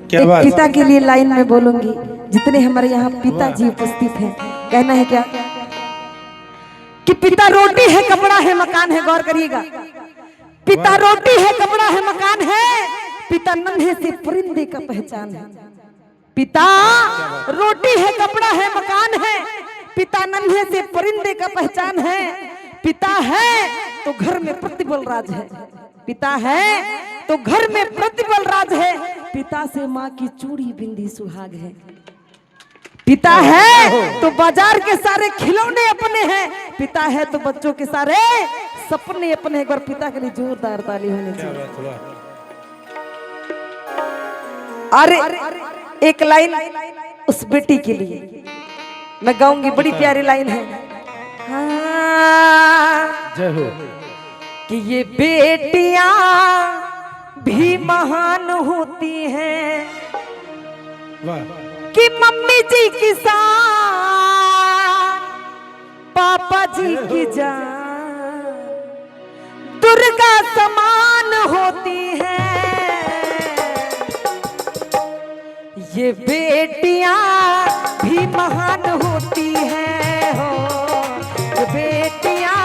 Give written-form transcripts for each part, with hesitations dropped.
क्या एक बात? पिता के लिए लाइन में बोलूंगी। जितने हमारे यहाँ पिताजी उपस्थित हैं, कहना है क्या कि पिता रोटी है, कपड़ा है, मकान है। गौर करिएगा, पिता रोटी है, कपड़ा है, मकान है। पिता नन्हे से परिंदे का पहचान है। पिता रोटी है, कपड़ा है, मकान है। पिता नन्हे से परिंदे का पहचान है। पिता है तो घर में प्रतिबल राज है। पिता है तो घर में प्रतिबल राज है। पिता से माँ की चूड़ी बिंदी सुहाग है। पिता है तो बाजार के सारे खिलौने अपने हैं। पिता है तो बच्चों के सारे सपने अपने। एक बार पिता के लिए जोरदार ताली होनी चाहिए। अरे एक लाइन उस बेटी के लिए मैं गाऊंगी, बड़ी प्यारी लाइन है। हाँ, जय हो। कि ये बेटियां भी महान होती हैं, वाह। कि मम्मी जी की शान, पापा जी की जान, दुर्गा समान होती है। ये बेटियां भी महान होती हैं हो। ये बेटियां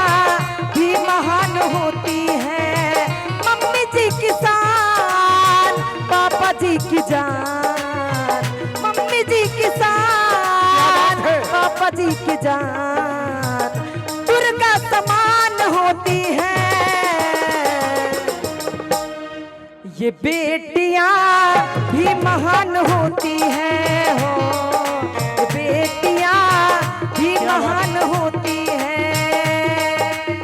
भी महान होती हैं। मम्मी जी की शान, पापा जी की जान, मम्मी जी की शान, पापा जी की जान, दुर्गा समान होती है। ये बेटियां भी महान होती हैं हो। ये बेटियां भी महान होती हैं।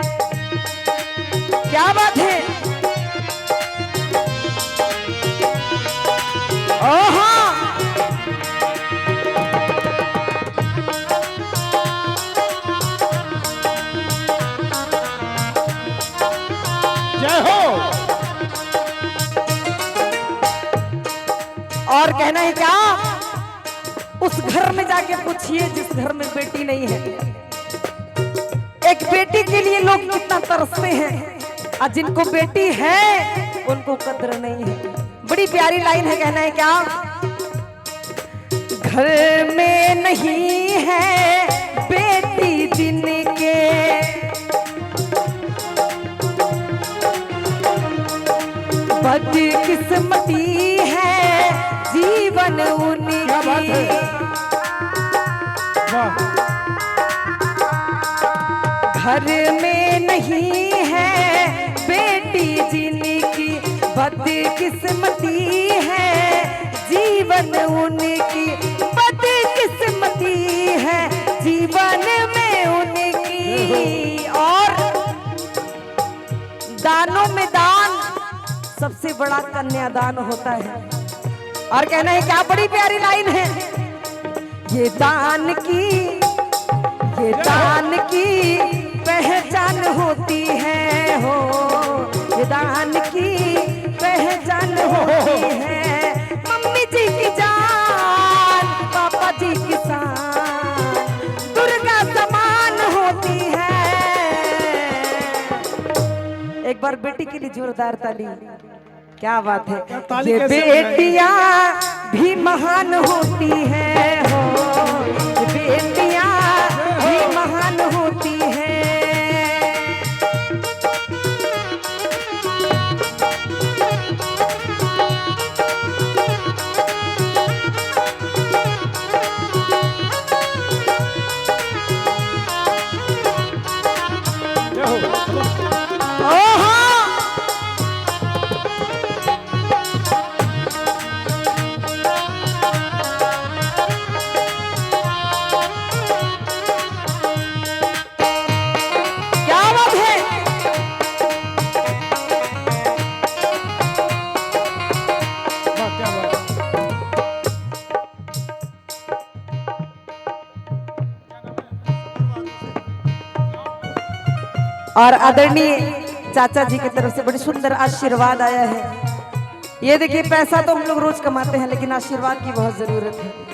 क्या बात है। ओहो, जय हो। और कहना है क्या, उस घर में जाके पूछिए जिस घर में बेटी नहीं है। एक बेटी के लिए लोग कितना तरसते हैं, और जिनको बेटी है उनको कद्र नहीं है। बड़ी प्यारी लाइन है। कहना है क्या, घर में नहीं है बेटी जिनके, बदकिस्मती है जीवन उनकी। घर में नहीं है बेटी जिनकी, बदकिस्मती है जीवन उनकी। बदकिस्मती है जीवन में उनकी। और दानों में दान सबसे बड़ा कन्यादान होता है। और कहना है क्या, बड़ी प्यारी लाइन है। ये दान की पहचान होती है हो। ये दान की पहचान होती है। मम्मी जी की जान, पापा जी की शान, दुर्गा समान होती है। एक बार बेटी के लिए जोरदार ताली। क्या बात है। ये बेटियां भी महान होती हैं हो। ये बेटियां भी महान होती हैं। ओहो, और आदरणीय चाचा जी की तरफ से बड़ी सुंदर आशीर्वाद आया है। ये देखिए, पैसा तो हम लोग रोज कमाते हैं, लेकिन आशीर्वाद की बहुत जरूरत है।